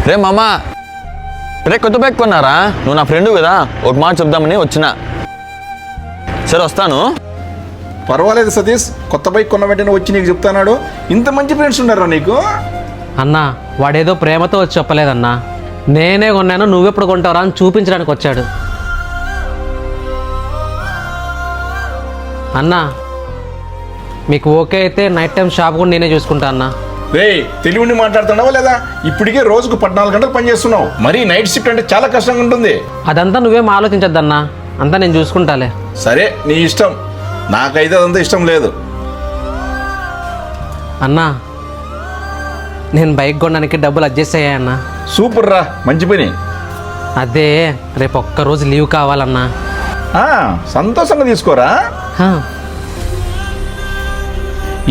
రే మామా, రే కొత్త బైక్ కొన్నారా? నువ్వు నా ఫ్రెండ్ కదా, ఒక మాట చెప్దామని వచ్చిన. సరే వస్తాను. పర్వాలేదు సతీష్, కొత్త బైక్ కొన్న వెంటనే వచ్చి నీకు చెప్తానాడు. ఇంత మంచి ఫ్రెండ్స్ ఉన్నారా నీకు? అన్నా వాడేదో ప్రేమతో వచ్చి చెప్పలేదన్నా, నేనే కొన్నాను నువ్వెప్పుడు కొంటావరా అని చూపించడానికి వచ్చాడు. అన్నా మీకు ఓకే అయితే నైట్ టైం షాప్ కూడా నేనే చూసుకుంటా అన్నా. రే తెలివిని మాట్లాడుతున్నావా లేదా? ఇప్పటికే రోజుకు 14 గంటలు పని చేస్తున్నావు, మరి నైట్ షిఫ్ట్ అంటే చాలా కష్టంగా ఉంటుంది. అదంతా నువ్వేం ఆలోచించద్దన్నా, అంతా నేను చూసుకుంటాలే. సరే నీ ఇష్టం, నాకైతే అదంతా ఇష్టం లేదు. అన్నా నేను బైక్ కొనడానికి డబ్బులు అడ్జస్ట్ అయ్యాయన్నా. సూపర్ రా, మంచి పని. అదే రేపు ఒక్కరోజు లీవ్ కావాలన్నా. సంతోషంగా తీసుకోరా. హా,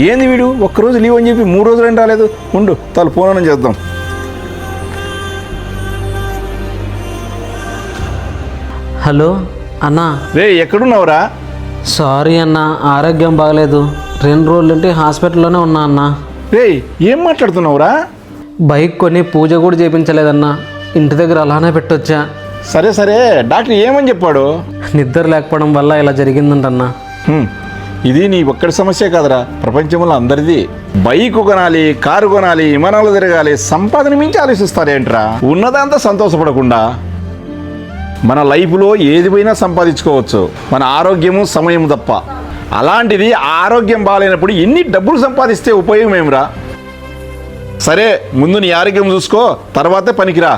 ఏంది వీడు ఒక్కరోజు లీవ్ అని చెప్పి 3 రోజులు ఏం రాలేదు? ఉండు తల ఫోన్ చేద్దాం. హలో అన్నా. రే ఎక్కడున్నావురా? సారీ అన్న, ఆరోగ్యం బాగలేదు, 2 రోజులుంటే హాస్పిటల్లోనే ఉన్నా అన్నా. రే ఏం మాట్లాడుతున్నావురా? బైక్ కొని పూజ కూడా చేయించలేదన్నా, ఇంటి దగ్గర అలానే పెట్టొచ్చా. సరే సరే, డాక్టర్ ఏమని చెప్పాడు? నిద్ర లేకపోవడం వల్ల ఇలా జరిగిందంటన్నా. ఇది నీ ఒక్కడి సమస్య కాదురా, ప్రపంచంలో అందరిది. బైక్ కొనాలి, కారు కొనాలి, విమానాలు తిరగాలి, సంపాదన మించి ఆలోచిస్తారేంట్రా? ఉన్నదంతా సంతోషపడకుండా. మన లైఫ్లో ఏది పోయినా సంపాదించుకోవచ్చు, మన ఆరోగ్యము సమయం తప్ప. అలాంటిది ఆరోగ్యం బాగాలేనప్పుడు ఎన్ని డబ్బులు సంపాదిస్తే ఉపయోగం ఏమిరా? సరే ముందు నీ ఆరోగ్యం చూసుకో, తర్వాతే పనికిరా.